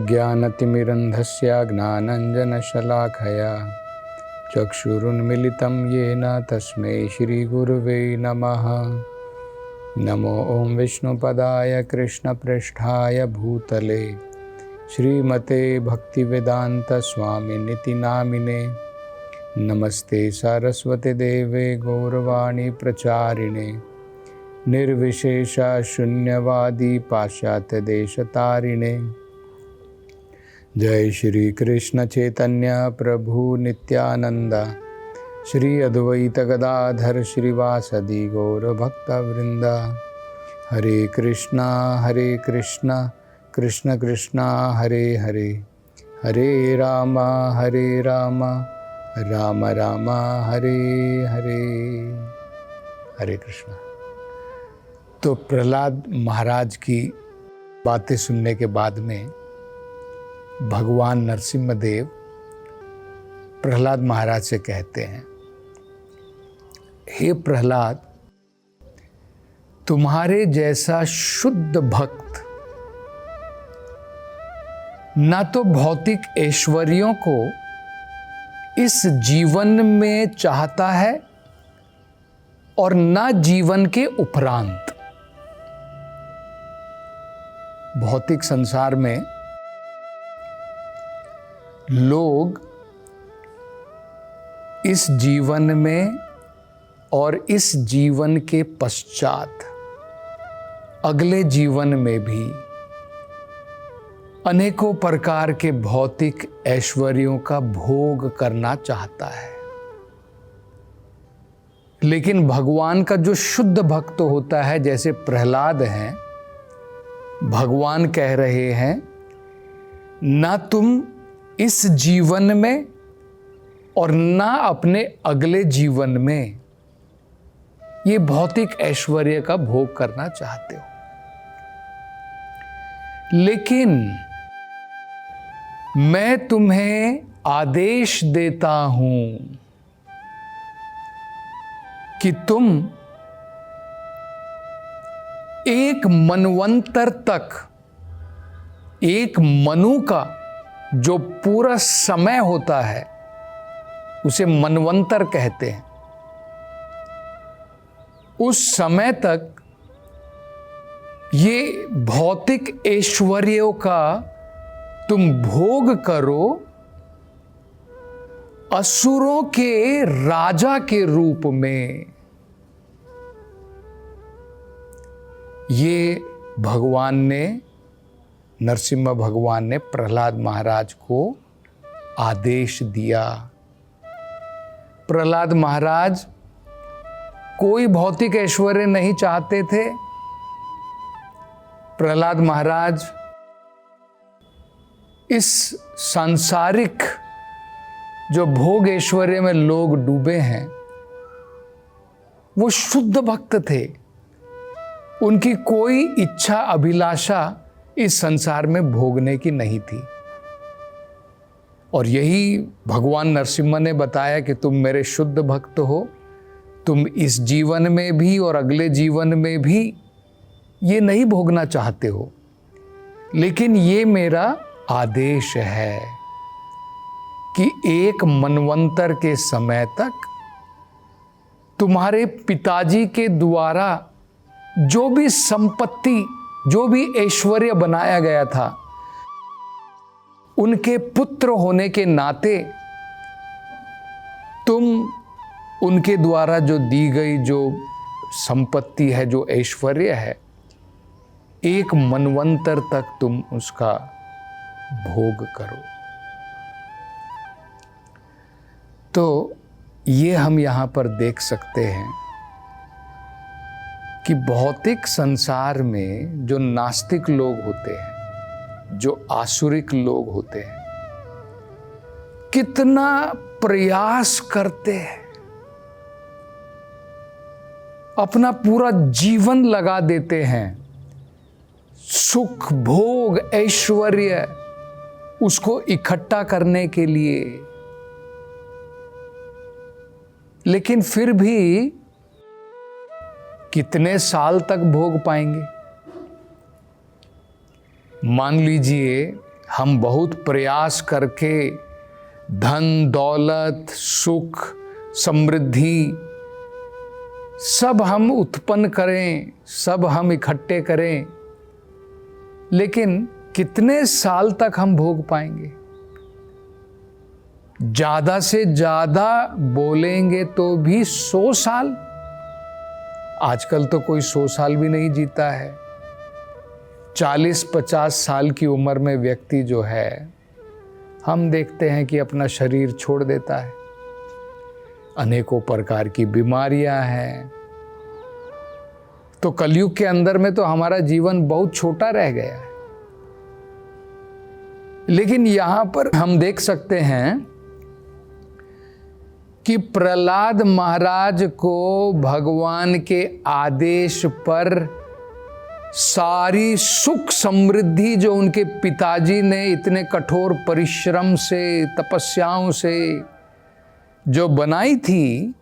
अज्ञानतिमिरन्धस्य ज्ञानाञ्जनशलाखया चक्षुरुन्मिलितं येन तस्मै श्रीगुरुवे नमः। नमो ॐ विष्णुपदाय कृष्णप्रेष्ठाय भूतले श्रीमते भक्तिवेदान्तस्वामिनिति नामिने। नमस्ते सरस्वती देवे गौरवाणी प्रचारिणे निर्विशेष शून्यवादी पाश्चात्य देशतारिणे। जय श्री कृष्ण चैतन्य प्रभु नित्यानंद श्री अद्वैत गदाधर श्रीवासदि गौर भक्तवृंद। हरे कृष्णा कृष्ण कृष्णा हरे हरे, हरे राम राम राम हरे हरे। हरे कृष्णा। तो प्रहलाद महाराज की बातें सुनने के बाद में भगवान नरसिम्हदेव प्रहलाद महाराज से कहते हैं, हे प्रहलाद, तुम्हारे जैसा शुद्ध भक्त ना तो भौतिक ऐश्वर्यों को इस जीवन में चाहता है और ना जीवन के उपरांत। भौतिक संसार में लोग इस जीवन में और इस जीवन के पश्चात अगले जीवन में भी अनेकों प्रकार के भौतिक ऐश्वर्यों का भोग करना चाहता है। लेकिन भगवान का जो शुद्ध भक्त होता है, जैसे प्रहलाद हैं, भगवान कह रहे हैं, ना तुम इस जीवन में और ना अपने अगले जीवन में ये भौतिक ऐश्वर्य का भोग करना चाहते हो, लेकिन मैं तुम्हें आदेश देता हूं कि तुम एक मनवंतर तक, एक मनु का जो पूरा समय होता है उसे मनवंतर कहते हैं, उस समय तक ये भौतिक ऐश्वर्यों का तुम भोग करो, असुरों के राजा के रूप में। ये भगवान ने, नरसिम्हा भगवान ने प्रहलाद महाराज को आदेश दिया। प्रहलाद महाराज कोई भौतिक ऐश्वर्य नहीं चाहते थे। प्रहलाद महाराज इस सांसारिक जो भोग ऐश्वर्य में लोग डूबे हैं, वो शुद्ध भक्त थे। उनकी कोई इच्छा अभिलाषा इस संसार में भोगने की नहीं थी। और यही भगवान नरसिम्हा ने बताया कि तुम मेरे शुद्ध भक्त हो, तुम इस जीवन में भी और अगले जीवन में भी ये नहीं भोगना चाहते हो, लेकिन ये मेरा आदेश है कि एक मनवंतर के समय तक तुम्हारे पिताजी के द्वारा जो भी संपत्ति, जो भी ऐश्वर्य बनाया गया था, उनके पुत्र होने के नाते तुम उनके द्वारा जो दी गई जो संपत्ति है, जो ऐश्वर्य है, एक मनवंतर तक तुम उसका भोग करो। तो ये हम यहां पर देख सकते हैं कि भौतिक संसार में जो नास्तिक लोग होते हैं, जो आसुरिक लोग होते हैं, कितना प्रयास करते हैं, अपना पूरा जीवन लगा देते हैं सुख, भोग, ऐश्वर्य उसको इकट्ठा करने के लिए, लेकिन फिर भी कितने साल तक भोग पाएंगे। मान लीजिए हम बहुत प्रयास करके धन दौलत सुख समृद्धि सब हम उत्पन्न करें, सब हम इकट्ठे करें, लेकिन कितने साल तक हम भोग पाएंगे? ज्यादा से ज्यादा बोलेंगे तो भी 100 साल। आजकल तो कोई 100 साल भी नहीं जीता है। 40-50 साल की उम्र में व्यक्ति जो है, हम देखते हैं कि अपना शरीर छोड़ देता है। अनेकों प्रकार की बीमारियां हैं। तो कलयुग के अंदर में तो हमारा जीवन बहुत छोटा रह गया है। लेकिन यहां पर हम देख सकते हैं कि प्रहलाद महाराज को भगवान के आदेश पर सारी सुख समृद्धि जो उनके पिताजी ने इतने कठोर परिश्रम से तपस्याओं से जो बनाई थी,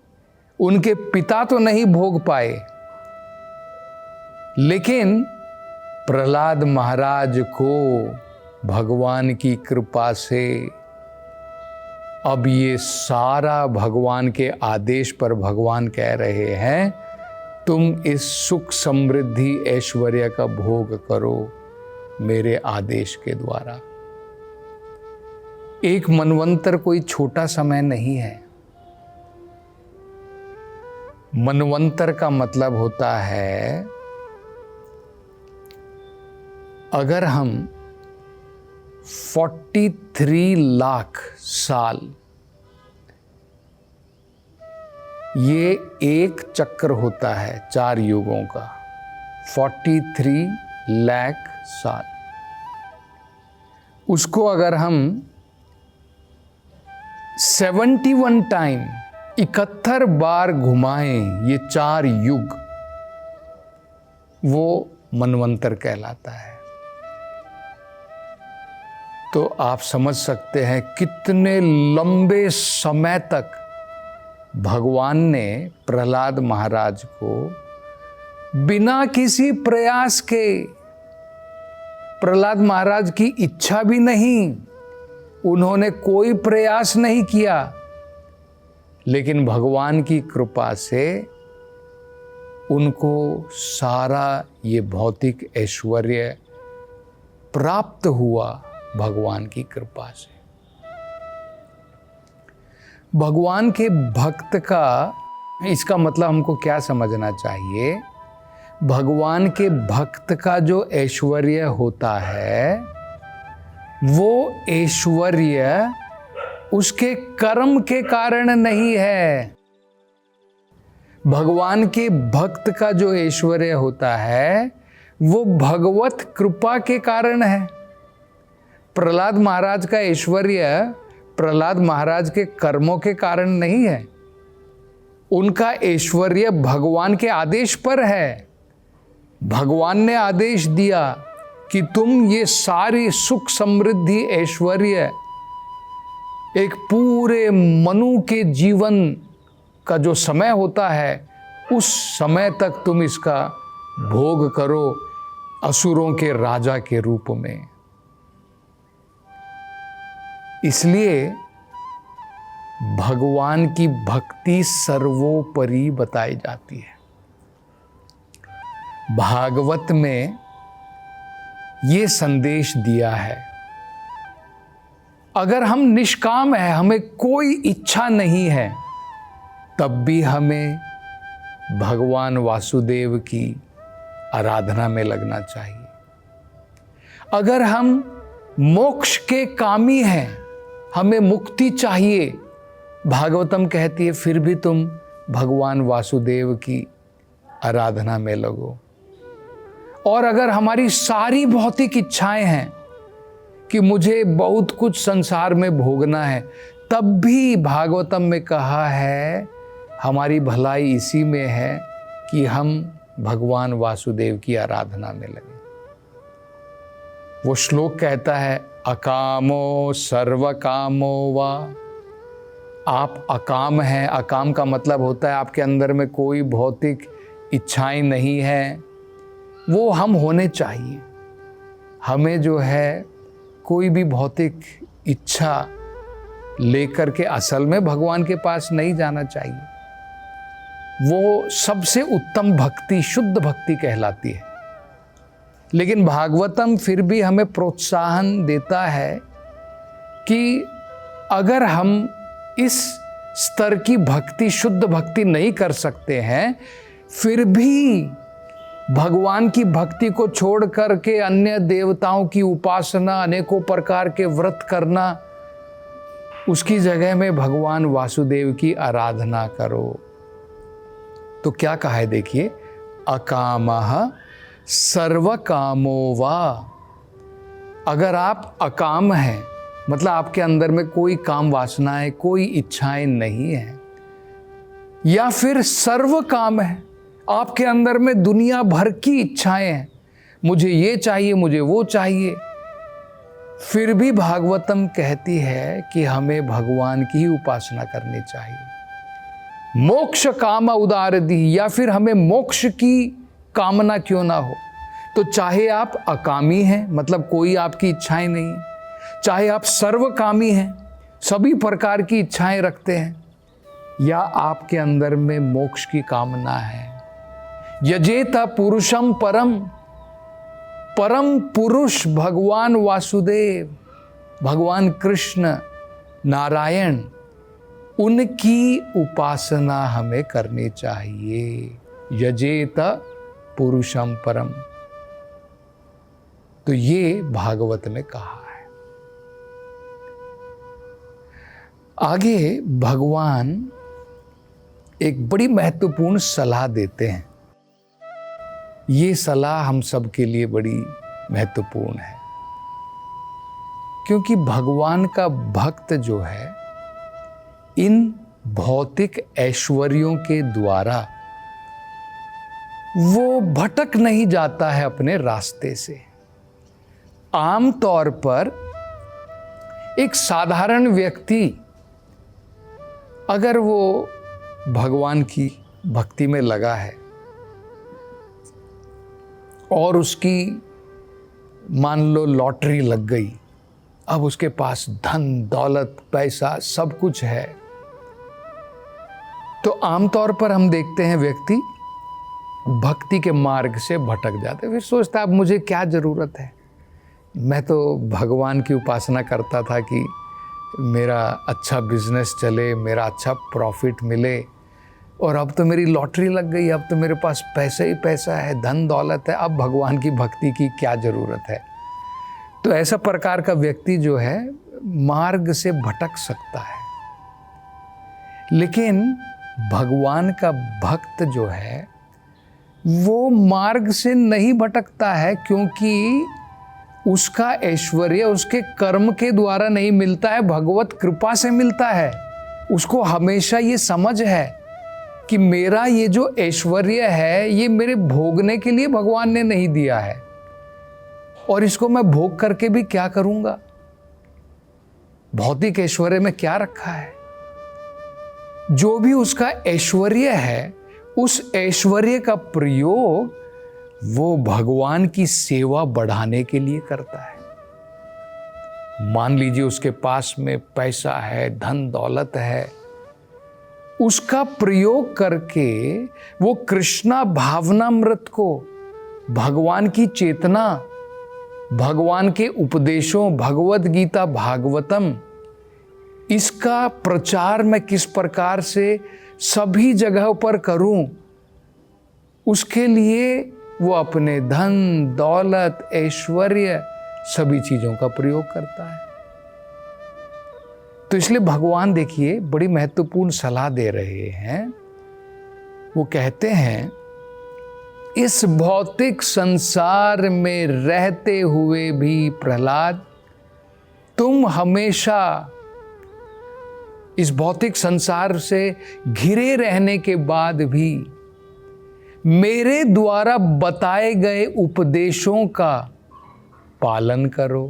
उनके पिता तो नहीं भोग पाए, लेकिन प्रहलाद महाराज को भगवान की कृपा से अब ये सारा भगवान के आदेश पर भगवान कह रहे हैं, तुम इस सुख समृद्धि ऐश्वर्य का भोग करो मेरे आदेश के द्वारा। एक मनवंतर कोई छोटा समय नहीं है। मनवंतर का मतलब होता है, अगर हम 43 लाख साल, ये एक चक्र होता है 4 युगों का, 43 लाख साल, उसको अगर हम 71 टाइम 71 बार घुमाएं, ये 4 युग, वो मनवंतर कहलाता है। तो आप समझ सकते हैं कितने लंबे समय तक भगवान ने प्रहलाद महाराज को बिना किसी प्रयास के, प्रहलाद महाराज की इच्छा भी नहीं, उन्होंने कोई प्रयास नहीं किया, लेकिन भगवान की कृपा से उनको सारा ये भौतिक ऐश्वर्य प्राप्त हुआ भगवान की कृपा से। भगवान के भक्त का इसका मतलब हमको क्या समझना चाहिए? भगवान के भक्त का जो ऐश्वर्य होता है, वो ऐश्वर्य उसके कर्म के कारण नहीं है। भगवान के भक्त का जो ऐश्वर्य होता है, वो भगवत कृपा के कारण है। प्रहलाद महाराज का ऐश्वर्य प्रहलाद महाराज के कर्मों के कारण नहीं है। उनका ऐश्वर्य भगवान के आदेश पर है। भगवान ने आदेश दिया कि तुम ये सारी सुख समृद्धि ऐश्वर्य एक पूरे मनु के जीवन का जो समय होता है, उस समय तक तुम इसका भोग करो असुरों के राजा के रूप में। इसलिए भगवान की भक्ति सर्वोपरि बताई जाती है। भागवत में ये संदेश दिया है, अगर हम निष्काम हैं, हमें कोई इच्छा नहीं है, तब भी हमें भगवान वासुदेव की आराधना में लगना चाहिए। अगर हम मोक्ष के कामी हैं, हमें मुक्ति चाहिए, भागवतम कहती है फिर भी तुम भगवान वासुदेव की आराधना में लगो। और अगर हमारी सारी भौतिक इच्छाएं हैं कि मुझे बहुत कुछ संसार में भोगना है, तब भी भागवतम में कहा है हमारी भलाई इसी में है कि हम भगवान वासुदेव की आराधना में लगे। वो श्लोक कहता है, अकामो सर्व कामो वा। आप अकाम हैं। अकाम का मतलब होता है आपके अंदर में कोई भौतिक इच्छाएं नहीं है, वो हम होने चाहिए। हमें जो है कोई भी भौतिक इच्छा लेकर के असल में भगवान के पास नहीं जाना चाहिए। वो सबसे उत्तम भक्ति शुद्ध भक्ति कहलाती है। लेकिन भागवतम फिर भी हमें प्रोत्साहन देता है कि अगर हम इस स्तर की भक्ति शुद्ध भक्ति नहीं कर सकते हैं, फिर भी भगवान की भक्ति को छोड़ करके अन्य देवताओं की उपासना, अनेकों प्रकार के व्रत करना, उसकी जगह में भगवान वासुदेव की आराधना करो। तो क्या कहा है देखिए, अकामः सर्व कामो वा। अगर आप अकाम हैं, मतलब आपके अंदर में कोई काम वासनाएं, कोई इच्छाएं नहीं है, या फिर सर्व काम है, आपके अंदर में दुनिया भर की इच्छाएं हैं, मुझे ये चाहिए, मुझे वो चाहिए, फिर भी भागवतम कहती है कि हमें भगवान की ही उपासना करनी चाहिए। मोक्ष काम उदारदी, या फिर हमें मोक्ष की कामना क्यों ना हो, तो चाहे आप अकामी हैं, मतलब कोई आपकी इच्छाएं नहीं है, चाहे आप सर्वकामी हैं, सभी प्रकार की इच्छाएं रखते हैं, या आपके अंदर में मोक्ष की कामना है। यजेता पुरुषम परम, परम पुरुष भगवान वासुदेव, भगवान कृष्ण नारायण, उनकी उपासना हमें करनी चाहिए। यजेत पुरुषम परम, तो ये भागवत में कहा है। आगे भगवान एक बड़ी महत्वपूर्ण सलाह देते हैं। ये सलाह हम सब के लिए बड़ी महत्वपूर्ण है, क्योंकि भगवान का भक्त जो है इन भौतिक ऐश्वर्यों के द्वारा वो भटक नहीं जाता है अपने रास्ते से। आमतौर पर एक साधारण व्यक्ति अगर वो भगवान की भक्ति में लगा है और उसकी मान लो लॉटरी लग गई, अब उसके पास धन दौलत पैसा सब कुछ है, तो आमतौर पर हम देखते हैं व्यक्ति भक्ति के मार्ग से भटक जाते, फिर सोचता है अब मुझे क्या ज़रूरत है, मैं तो भगवान की उपासना करता था कि मेरा अच्छा बिजनेस चले, मेरा अच्छा प्रॉफिट मिले, और अब तो मेरी लॉटरी लग गई, अब तो मेरे पास पैसा ही पैसा है, धन दौलत है, अब भगवान की भक्ति की क्या ज़रूरत है। तो ऐसा प्रकार का व्यक्ति जो है मार्ग से भटक सकता है। लेकिन भगवान का भक्त जो है वो मार्ग से नहीं भटकता है, क्योंकि उसका ऐश्वर्य उसके कर्म के द्वारा नहीं मिलता है, भगवत कृपा से मिलता है। उसको हमेशा ये समझ है कि मेरा ये जो ऐश्वर्य है ये मेरे भोगने के लिए भगवान ने नहीं दिया है, और इसको मैं भोग करके भी क्या करूंगा, भौतिक ऐश्वर्य में क्या रखा है। जो भी उसका ऐश्वर्य है उस ऐश्वर्य का प्रयोग वो भगवान की सेवा बढ़ाने के लिए करता है। मान लीजिए उसके पास में पैसा है, धन दौलत है, उसका प्रयोग करके वो कृष्णा भावनामृत को, भगवान की चेतना, भगवान के उपदेशों, भगवद गीता भागवतम, इसका प्रचार मैं किस प्रकार से सभी जगहों पर करूं, उसके लिए वो अपने धन दौलत ऐश्वर्य सभी चीजों का प्रयोग करता है। तो इसलिए भगवान देखिए बड़ी महत्वपूर्ण सलाह दे रहे हैं। वो कहते हैं इस भौतिक संसार में रहते हुए भी प्रहलाद, तुम हमेशा इस भौतिक संसार से घिरे रहने के बाद भी मेरे द्वारा बताए गए उपदेशों का पालन करो।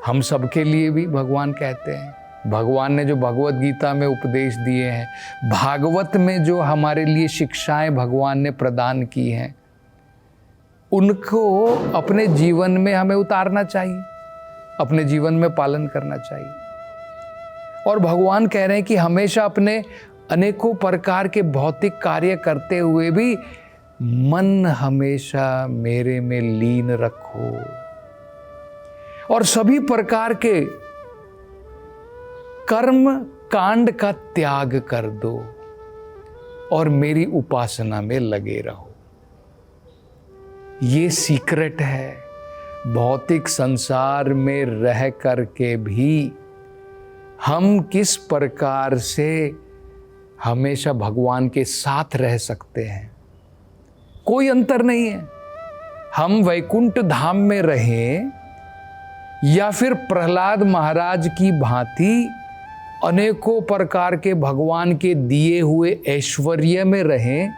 हम सबके लिए भी भगवान कहते हैं, भगवान ने जो भगवद गीता में उपदेश दिए हैं, भागवत में जो हमारे लिए शिक्षाएं भगवान ने प्रदान की हैं, उनको अपने जीवन में हमें उतारना चाहिए। अपने जीवन में पालन करना चाहिए। और भगवान कह रहे हैं कि हमेशा अपने अनेकों प्रकार के भौतिक कार्य करते हुए भी मन हमेशा मेरे में लीन रखो और सभी प्रकार के कर्म कांड का त्याग कर दो और मेरी उपासना में लगे रहो। ये सीक्रेट है। भौतिक संसार में रह करके भी हम किस प्रकार से हमेशा भगवान के साथ रह सकते हैं। कोई अंतर नहीं है। हम वैकुंठ धाम में रहें या फिर प्रहलाद महाराज की भांति अनेकों प्रकार के भगवान के दिए हुए ऐश्वर्य में रहें,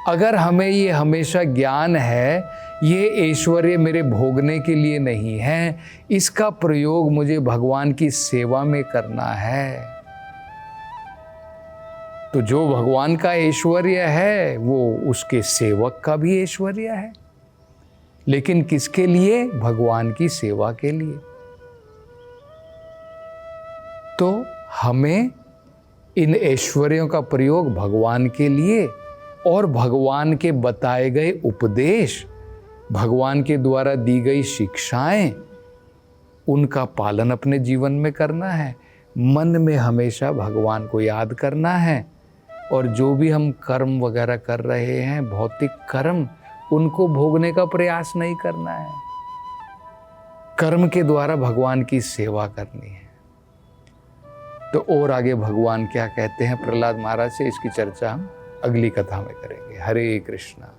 अगर हमें ये हमेशा ज्ञान है ये ऐश्वर्य मेरे भोगने के लिए नहीं है, इसका प्रयोग मुझे भगवान की सेवा में करना है, तो जो भगवान का ऐश्वर्य है वो उसके सेवक का भी ऐश्वर्य है। लेकिन किसके लिए? भगवान की सेवा के लिए। तो हमें इन ऐश्वर्यों का प्रयोग भगवान के लिए और भगवान के बताए गए उपदेश, भगवान के द्वारा दी गई शिक्षाएं, उनका पालन अपने जीवन में करना है। मन में हमेशा भगवान को याद करना है और जो भी हम कर्म वगैरह कर रहे हैं, भौतिक कर्म, उनको भोगने का प्रयास नहीं करना है। कर्म के द्वारा भगवान की सेवा करनी है। तो और आगे भगवान क्या कहते हैं प्रहलाद महाराज से, इसकी चर्चा हम अगली कथा में करेंगे। हरे कृष्णा।